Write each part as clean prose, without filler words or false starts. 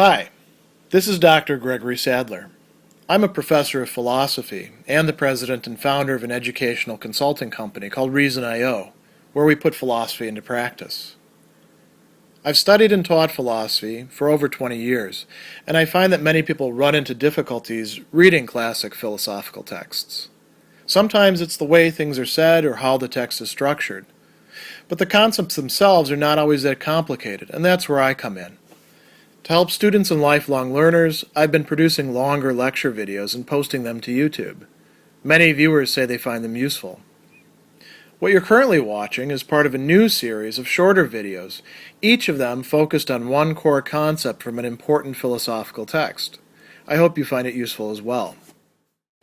Hi, this is Dr. Gregory Sadler. I'm a professor of philosophy and the president and founder of an educational consulting company called Reason.io, where we put philosophy into practice. I've studied and taught philosophy for over 20 years, and I find that many people run into difficulties reading classic philosophical texts. Sometimes it's the way things are said or how the text is structured. But the concepts themselves are not always that complicated, and that's where I come in. To help students and lifelong learners, I've been producing longer lecture videos and posting them to YouTube. Many viewers say they find them useful. What you're currently watching is part of a new series of shorter videos, each of them focused on one core concept from an important philosophical text. I hope you find it useful as well.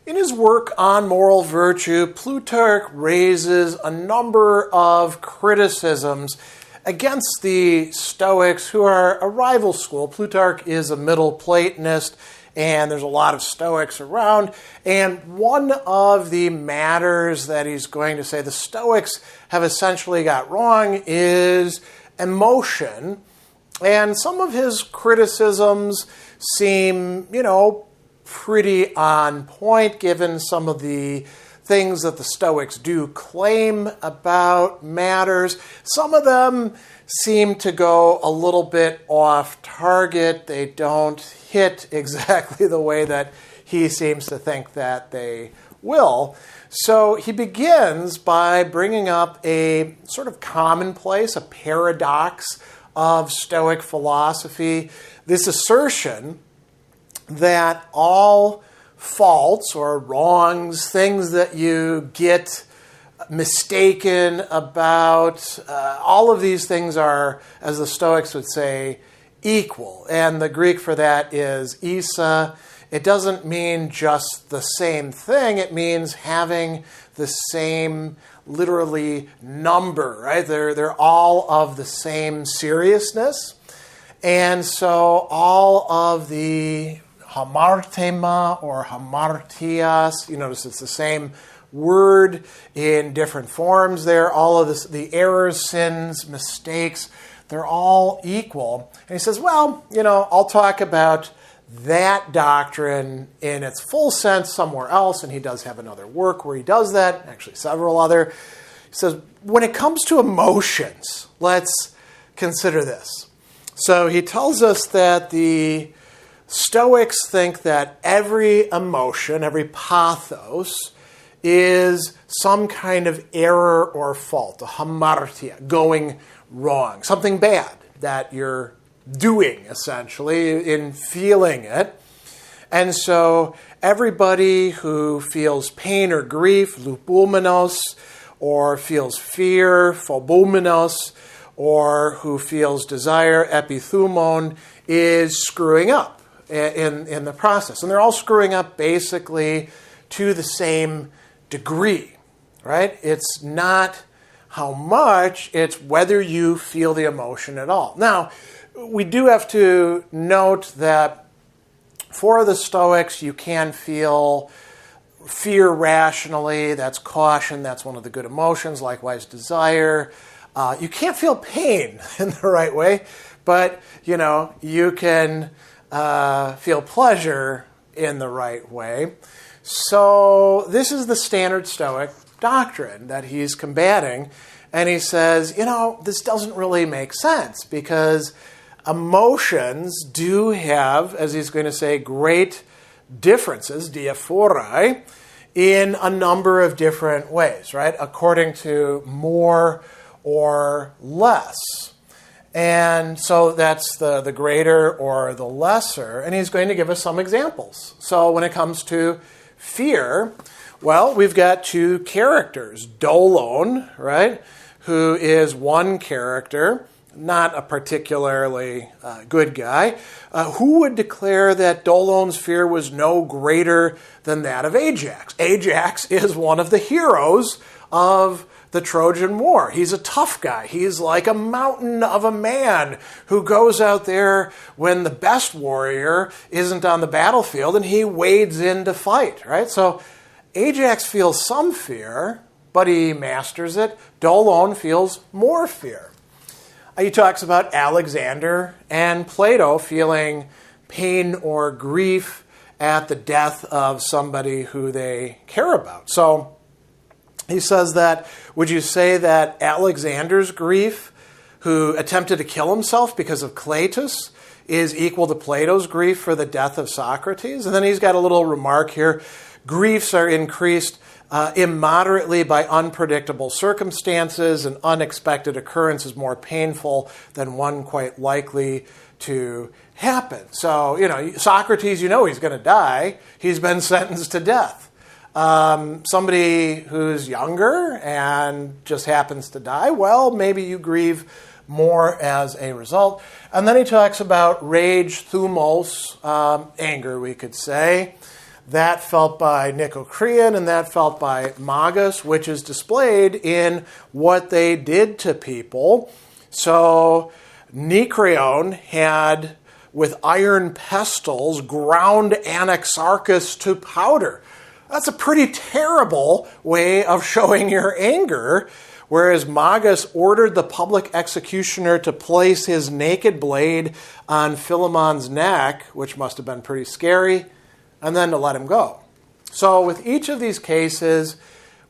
In his work on moral virtue, Plutarch raises a number of criticisms against the Stoics, who are a rival school. Plutarch is a Middle Platonist, and there's a lot of Stoics around. And one of the matters that he's going to say the Stoics have essentially got wrong is emotion. And some of his criticisms seem, pretty on point, given some of the things that the Stoics do claim about matters. Some of them seem to go a little bit off target. They don't hit exactly the way that he seems to think that they will. So he begins by bringing up a sort of commonplace, a paradox of Stoic philosophy, this assertion that all faults or wrongs, things that you get mistaken about, all of these things are, as the Stoics would say, equal. And the Greek for that is isa. It doesn't mean just the same thing. It means having the same, literally, number, right? They're all of the same seriousness. And so all of the hamartema or hamartias, you notice it's the same word in different forms there. All of this, the errors, sins, mistakes, they're all equal. And he says, I'll talk about that doctrine in its full sense somewhere else. And he does have another work where he does that, actually several other. He says, when it comes to emotions, let's consider this. So he tells us that the Stoics think that every emotion, every pathos, is some kind of error or fault, a hamartia, going wrong, something bad that you're doing, essentially, in feeling it. And so everybody who feels pain or grief, lupumenos, or feels fear, phobumenos, or who feels desire, epithumon, is screwing up in the process. And they're all screwing up basically to the same degree, right? It's not how much, it's whether you feel the emotion at all. Now, we do have to note that for the Stoics, you can feel fear rationally. That's caution. That's one of the good emotions. Likewise, desire. You can't feel pain in the right way, but, you can feel pleasure in the right way. So this is the standard Stoic doctrine that he's combating. And he says, this doesn't really make sense because emotions do have, as he's going to say, great differences, diaphorai, in a number of different ways, right? According to more or less. And so that's the greater or the lesser. And he's going to give us some examples. So when it comes to fear, we've got two characters. Dolon, right, who is one character, not a particularly good guy, who would declare that Dolon's fear was no greater than that of Ajax. Ajax is one of the heroes of the Trojan War. He's a tough guy. He's like a mountain of a man who goes out there when the best warrior isn't on the battlefield and he wades in to fight, right? So Ajax feels some fear, but he masters it. Dolon feels more fear. He talks about Alexander and Plato feeling pain or grief at the death of somebody who they care about. So he says that, would you say that Alexander's grief, who attempted to kill himself because of Cletus, is equal to Plato's grief for the death of Socrates? And then he's got a little remark here. Griefs are increased immoderately by unpredictable circumstances, and unexpected occurrence is more painful than one quite likely to happen. So, Socrates, he's going to die. He's been sentenced to death. Somebody who's younger and just happens to die, well, maybe you grieve more as a result. And then he talks about rage, thumos, anger, we could say. That felt by Nicocrean and that felt by Magus, which is displayed in what they did to people. So Nicreon had, with iron pestles, ground Anaxarchus to powder. That's a pretty terrible way of showing your anger, whereas Magus ordered the public executioner to place his naked blade on Philemon's neck, which must have been pretty scary, and then to let him go. So with each of these cases,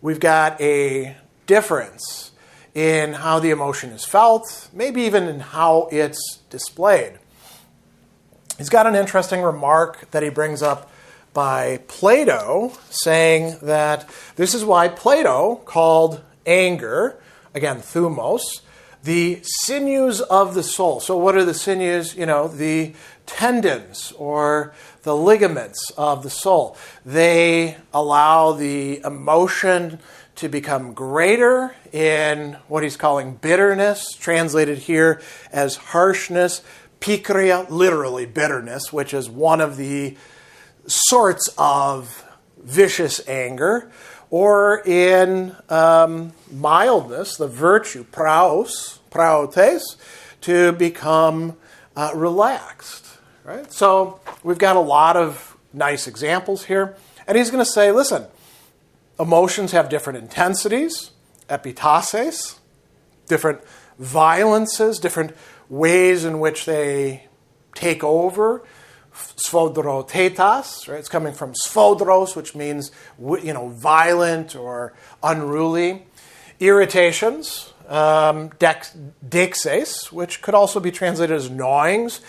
we've got a difference in how the emotion is felt, maybe even in how it's displayed. He's got an interesting remark that he brings up by Plato, saying that this is why Plato called anger, again, thumos, the sinews of the soul. So what are the sinews? The tendons or the ligaments of the soul. They allow the emotion to become greater in what he's calling bitterness, translated here as harshness, pikria, literally bitterness, which is one of the sorts of vicious anger, or in mildness, the virtue, praotes, to become relaxed. Right? So we've got a lot of nice examples here. And he's going to say, listen, emotions have different intensities, epitases, different violences, different ways in which they take over. Sfodrotetas, right? It's coming from sfodros, which means violent or unruly. Irritations, dexes, which could also be translated as gnawings.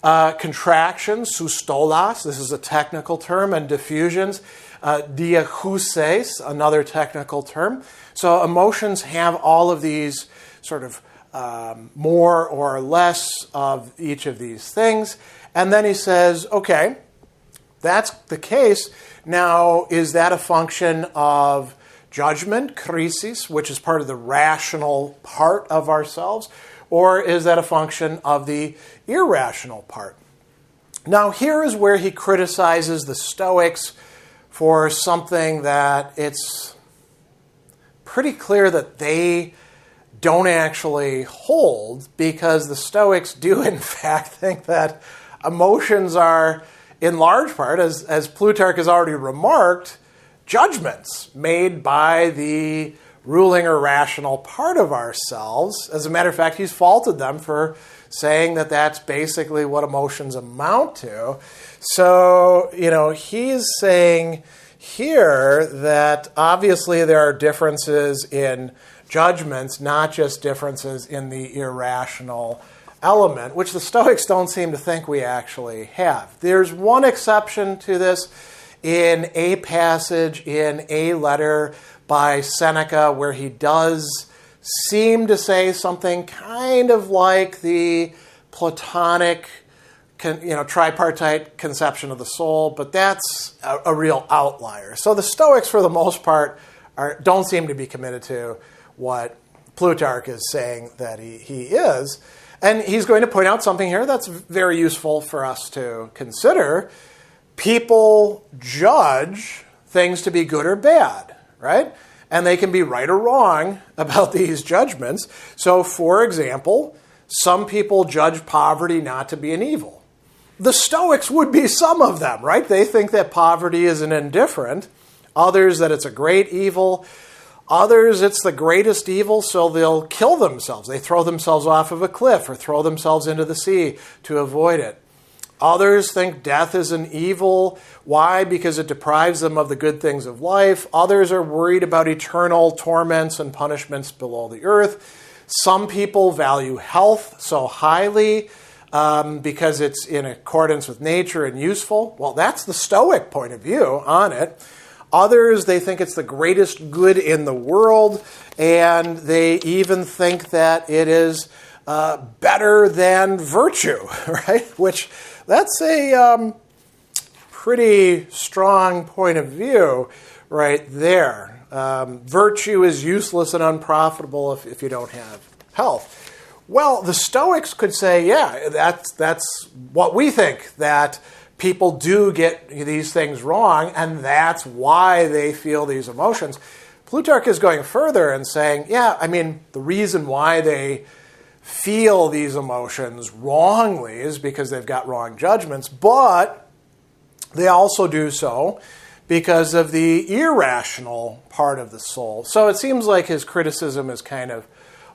Contractions, sustolas, this is a technical term, and diffusions, diachuses, another technical term. So emotions have all of these sort of more or less of each of these things. And then he says, okay, that's the case. Now, is that a function of judgment, krisis, which is part of the rational part of ourselves, or is that a function of the irrational part? Now, here is where he criticizes the Stoics for something that it's pretty clear that they don't actually hold, because the Stoics do, in fact, think that emotions are, in large part, as Plutarch has already remarked, judgments made by the ruling or rational part of ourselves. As a matter of fact, he's faulted them for saying that that's basically what emotions amount to. So, he's saying here that obviously there are differences in judgments, not just differences in the irrational element, which the Stoics don't seem to think we actually have. There's one exception to this in a passage in a letter by Seneca where he does seem to say something kind of like the Platonic, tripartite conception of the soul, but that's a real outlier. So the Stoics, for the most part, don't seem to be committed to what Plutarch is saying that he is. And he's going to point out something here that's very useful for us to consider. People judge things to be good or bad, right? And they can be right or wrong about these judgments. So, for example, some people judge poverty not to be an evil. The Stoics would be some of them, right? They think that poverty is an indifferent. Others that it's a great evil. Others, it's the greatest evil, so they'll kill themselves. They throw themselves off of a cliff or throw themselves into the sea to avoid it. Others think death is an evil. Why? Because it deprives them of the good things of life. Others are worried about eternal torments and punishments below the earth. Some people value health so highly because it's in accordance with nature and useful. Well, that's the Stoic point of view on it. Others, they think it's the greatest good in the world, and they even think that it is better than virtue, right? Which, that's a pretty strong point of view right there. Virtue is useless and unprofitable if you don't have health. Well, the Stoics could say, yeah, that's what we think, that people do get these things wrong, and that's why they feel these emotions. Plutarch is going further and saying, yeah, I mean, the reason why they feel these emotions wrongly is because they've got wrong judgments, but they also do so because of the irrational part of the soul. So it seems like his criticism is kind of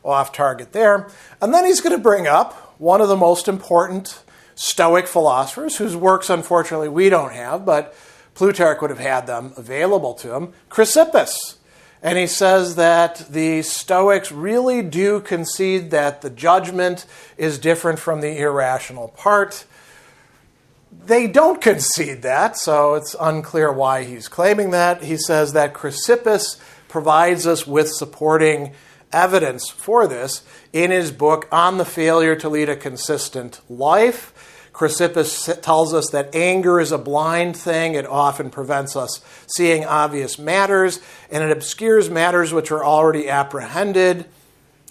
off target there. And then he's going to bring up one of the most important Stoic philosophers, whose works, unfortunately, we don't have, but Plutarch would have had them available to him, Chrysippus. And he says that the Stoics really do concede that the judgment is different from the irrational part. They don't concede that, so it's unclear why he's claiming that. He says that Chrysippus provides us with supporting evidence for this in his book On the Failure to Lead a Consistent Life. Chrysippus tells us that anger is a blind thing. It often prevents us seeing obvious matters, and it obscures matters which are already apprehended.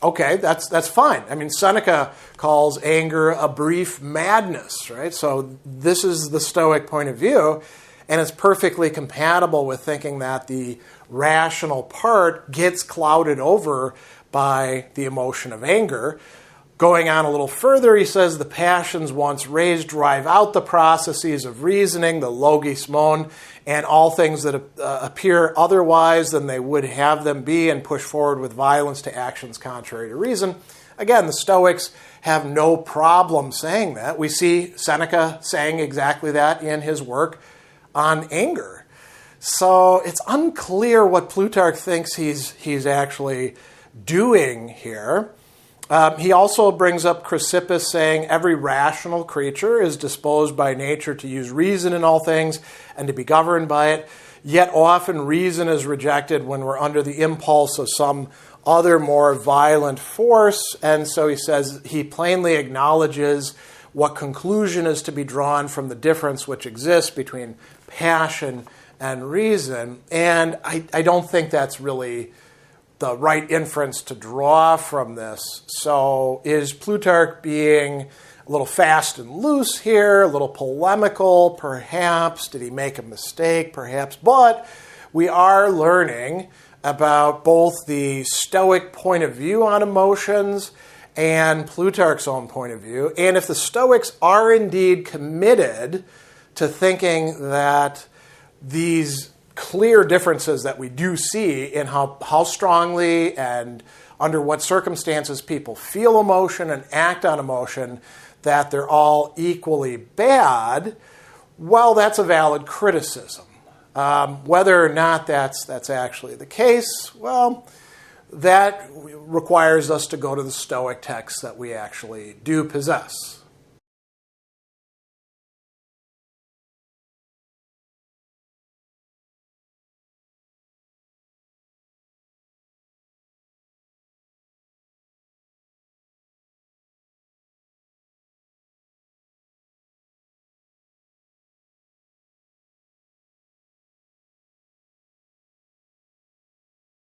Okay, that's fine. I mean, Seneca calls anger a brief madness, right? So this is the Stoic point of view, and it's perfectly compatible with thinking that the rational part gets clouded over by the emotion of anger. Going on a little further, he says the passions once raised drive out the processes of reasoning, the logismon, and all things that appear otherwise than they would have them be, and push forward with violence to actions contrary to reason. Again, the Stoics have no problem saying that. We see Seneca saying exactly that in his work on anger. So it's unclear what Plutarch thinks he's actually doing here. He also brings up Chrysippus saying every rational creature is disposed by nature to use reason in all things and to be governed by it, yet often reason is rejected when we're under the impulse of some other more violent force. And so he says he plainly acknowledges what conclusion is to be drawn from the difference which exists between passion and reason. And I don't think that's really the right inference to draw from this. So is Plutarch being a little fast and loose here, a little polemical, perhaps? Did he make a mistake? Perhaps. But we are learning about both the Stoic point of view on emotions and Plutarch's own point of view. And if the Stoics are indeed committed to thinking that these clear differences that we do see in how strongly and under what circumstances people feel emotion and act on emotion, that they're all equally bad, well, that's a valid criticism. Whether or not that's actually the case, well, that requires us to go to the Stoic texts that we actually do possess.